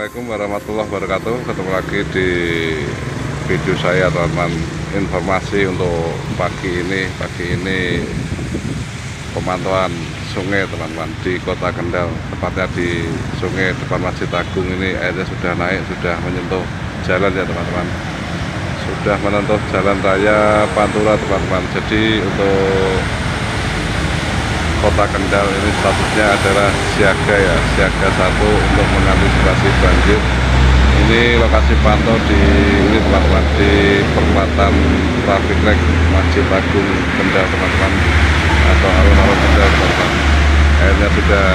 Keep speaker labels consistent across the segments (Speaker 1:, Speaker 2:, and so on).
Speaker 1: Assalamualaikum warahmatullahi wabarakatuh. Ketemu lagi di video saya, teman-teman. Informasi untuk pagi ini pemantauan sungai, teman-teman, di Kota Kendal, tepatnya di sungai depan Masjid Agung. Ini airnya sudah naik, sudah menyentuh jalan ya, teman-teman. Sudah menyentuh jalan raya Pantura, teman-teman. Jadi untuk Kota Kendal ini statusnya adalah siaga ya, siaga 1 untuk mengantisipasi banjir. Ini lokasi pantau di ini, teman-teman, di perempatan traffic light Masjid Agung Kendal, teman-teman, atau alun-alun Kendal, teman-teman. Airnya sudah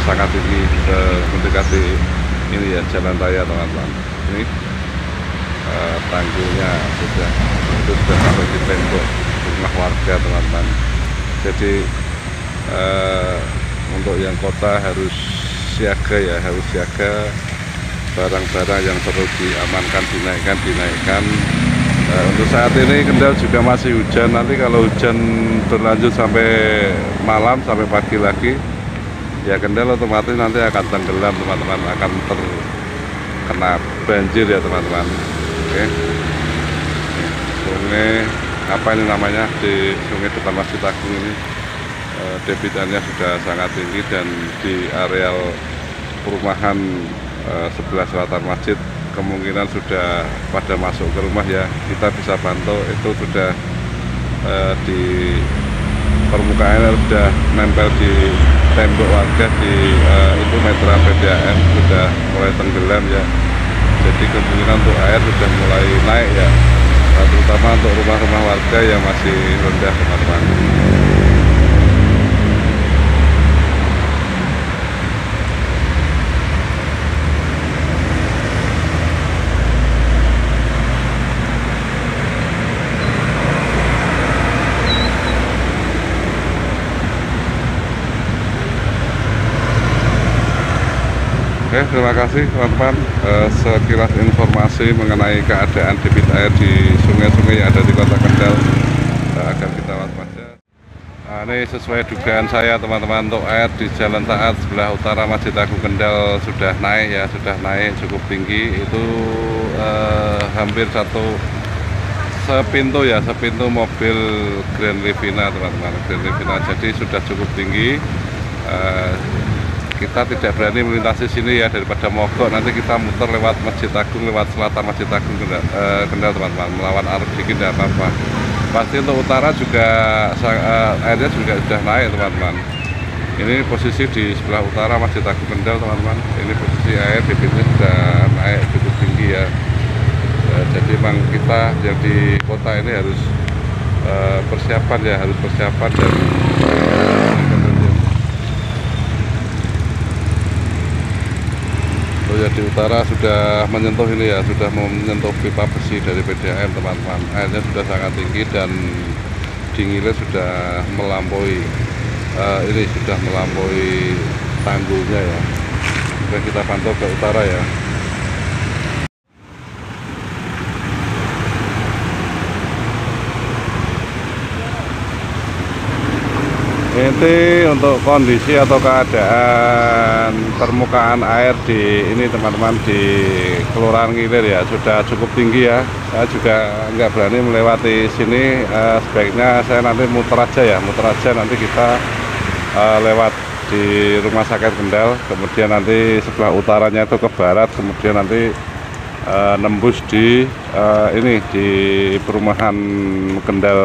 Speaker 1: sangat tinggi, mendekati ini ya, jalan raya, teman-teman. Ini tanggulnya sudah sampai di tembok rumah warga, teman-teman. Jadi untuk yang kota harus siaga ya, harus siaga. Barang-barang yang perlu diamankan dinaikkan. Untuk saat ini Kendal juga masih hujan. Nanti kalau hujan berlanjut sampai malam, sampai pagi lagi ya, Kendal otomatis nanti akan tenggelam, teman-teman, akan terkena banjir ya, teman-teman. Oke. Sungai apa ini namanya, di sungai depan Masjid Agung ini debitannya sudah sangat tinggi, dan di areal perumahan sebelah selatan masjid kemungkinan sudah pada masuk ke rumah ya. Kita bisa pantau itu sudah di permukaannya sudah nempel di tembok warga, di itu metra PDAM sudah mulai tenggelam ya. Jadi kemungkinan untuk air sudah mulai naik ya, terutama untuk rumah-rumah warga yang masih rendah, teman-teman. Oke, terima kasih, teman-teman. Sekilas informasi mengenai keadaan debit air di sungai-sungai yang ada di Kota Kendal, agar kita waspada. Nah, ini sesuai dugaan saya, teman-teman, untuk air di Jalan Taat sebelah utara Masjid Agung Kendal sudah naik ya, sudah naik cukup tinggi. Itu hampir sepintu ya, sepintu mobil Grand Livina, teman-teman, Grand Livina. Jadi sudah cukup tinggi. Kita tidak berani melintasi sini ya, daripada mogok nanti kita muter lewat Masjid Agung, lewat selatan Masjid Agung Kendal, teman-teman, melawan arus dingin tidak apa-apa. Pasti untuk utara juga airnya juga sudah naik, teman-teman. Ini posisi di sebelah utara Masjid Agung Kendal, teman-teman. Ini posisi air debitnya sudah naik cukup tinggi ya. Jadi memang kita yang di kota ini harus persiapan ya, harus persiapan. Dan ya, di utara sudah menyentuh ini ya, sudah menyentuh pipa besi dari PDAM, teman-teman. Airnya sudah sangat tinggi dan dinginnya sudah melampaui ini, sudah melampaui tanggulnya ya. Oke, kita pantau ke utara ya. Ini untuk kondisi atau keadaan permukaan air di ini, teman-teman, di Kelurahan Ngilir ya, sudah cukup tinggi ya. Saya juga nggak berani melewati sini, sebaiknya saya nanti muter aja ya, nanti kita lewat di Rumah Sakit Kendal, kemudian nanti sebelah utaranya itu ke barat, kemudian nanti nembus di ini di perumahan Kendal.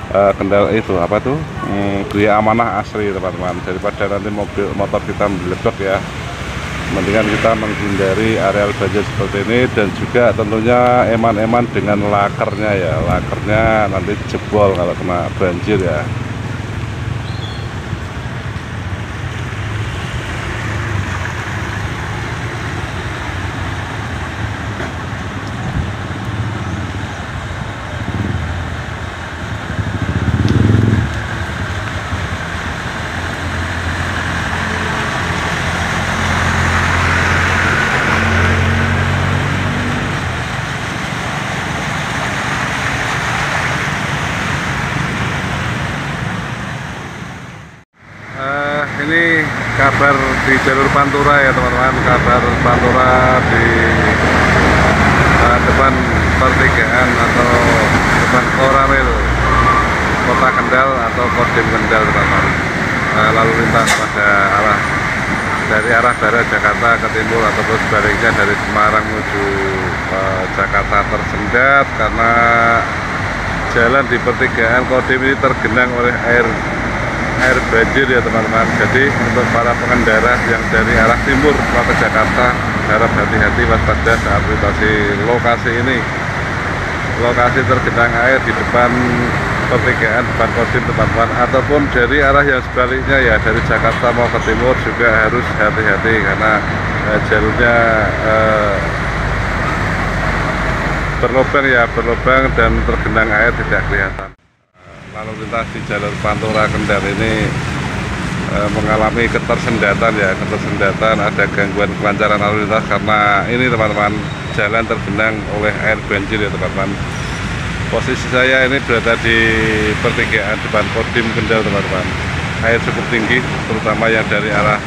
Speaker 1: Kendal itu apa tuh, Gria Amanah Asri, teman-teman. Daripada nanti motor kita meledak ya, mendingan kita menghindari areal banjir seperti ini. Dan juga tentunya eman-eman dengan lakernya ya, lakernya nanti jebol kalau kena banjir ya. jalur Pantura ya teman-teman, kabar Pantura di depan pertigaan atau depan Koramil Kota Kendal atau Kodim Kendal teman-teman. Lalu lintas pada arah dari arah barat Jakarta ke timur ataupun sebaliknya dari Semarang menuju Jakarta tersendat karena jalan di pertigaan Kodim ini tergenang oleh air banjir ya teman-teman. Jadi untuk para pengendara yang dari arah timur ke Jakarta harap hati-hati, waspada saat melintasi lokasi ini. Lokasi tergenang air di depan pertigaan depan Kodim teman-teman, ataupun dari arah yang sebaliknya ya, dari Jakarta mau ke timur juga harus hati-hati karena jalurnya berlubang dan tergenang air tidak kelihatan. Lalu lintas di jalur Pantura Kendal ini mengalami ketersendatan, ada gangguan kelancaran lalu lintas karena ini teman-teman, jalan tergenang oleh air banjir ya teman-teman. Posisi saya ini berada di pertigaan depan Kodim Kendal teman-teman. Air cukup tinggi, terutama yang dari arah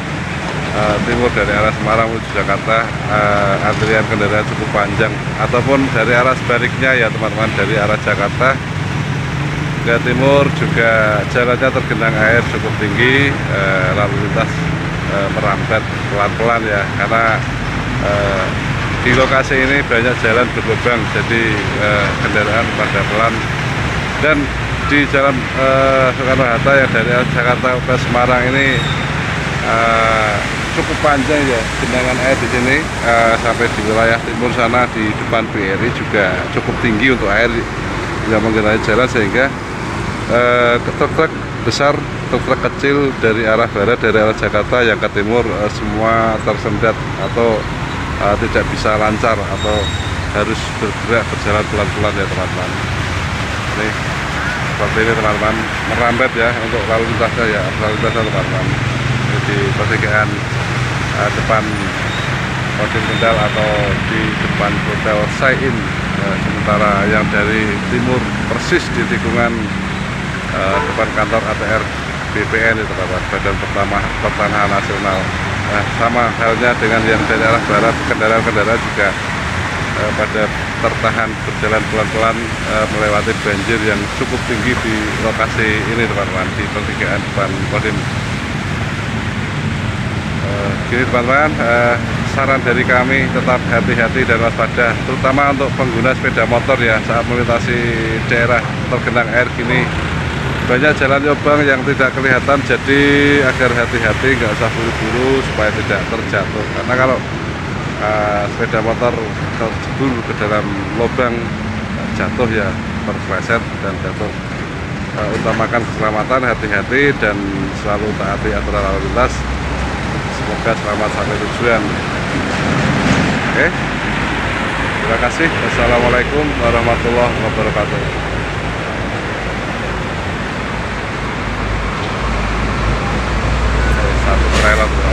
Speaker 1: timur, dari arah Semarang menuju Jakarta. Antrian kendaraan cukup panjang, ataupun dari arah sebaliknya ya teman-teman, dari arah Jakarta ke timur juga jalannya tergenang air cukup tinggi. Lalu lintas merambat pelan-pelan ya, karena di lokasi ini banyak jalan berlubang, jadi kendaraan pada pelan. Dan di jalan Soekarno-Hatta yang dari Jakarta ke Semarang ini cukup panjang ya genangan air di sini, sampai di wilayah timur sana di depan BRI juga cukup tinggi untuk air yang menggenangi jalan, sehingga truk-truk besar, truk-truk kecil dari arah barat, dari arah Jakarta yang ke timur semua tersendat atau tidak bisa lancar atau harus bergerak berjalan pelan-pelan ya teman-teman. Ini seperti ini teman-teman, merambat ya untuk lalu lintasnya ya, lalu lintasnya teman-teman. Ini di pertigaan depan Kodim Kendal atau di depan Hotel Sain. Sementara yang dari timur persis di tikungan depan kantor ATR BPN itu teman-teman, Badan Pertanahan Nasional. Nah, sama halnya dengan yang dari arah barat, kendaraan-kendaraan juga pada tertahan berjalan pelan-pelan melewati banjir yang cukup tinggi di lokasi ini teman-teman, di pertigaan depan Kodim. Gini teman-teman, saran dari kami tetap hati-hati dan waspada, terutama untuk pengguna sepeda motor ya, saat melintasi daerah tergenang air gini. Banyak jalan lubang yang tidak kelihatan, jadi agar hati-hati, nggak usah buru-buru supaya tidak terjatuh. Karena kalau sepeda motor terjebur ke dalam lubang, jatuh ya, terpleset dan jatuh. Utamakan keselamatan, hati-hati dan selalu taati aturan lalu lintas. Semoga selamat sampai tujuan. Oke, terima kasih. Wassalamualaikum warahmatullahi wabarakatuh. Satu trailer dulu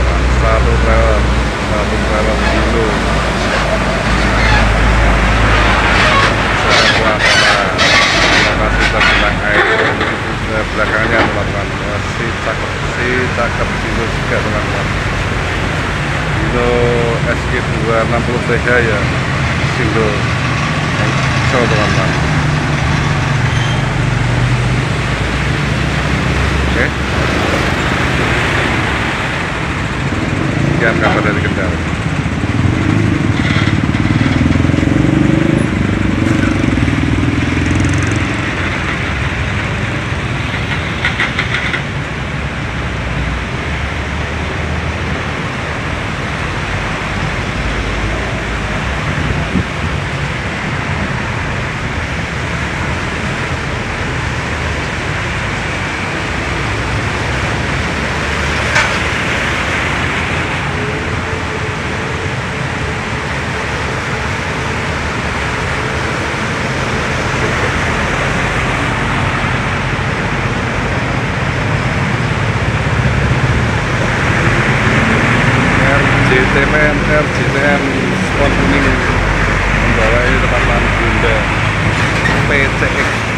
Speaker 1: lokasi tergenang air. Belakangnya teman-teman, si cakep dulu juga teman-teman, Dino SG 260 TH ya, single Excel teman-teman. Oke, sekian kabar dari Kendal. RJTN Sport kuning membawa ini teman-teman Bunda PCX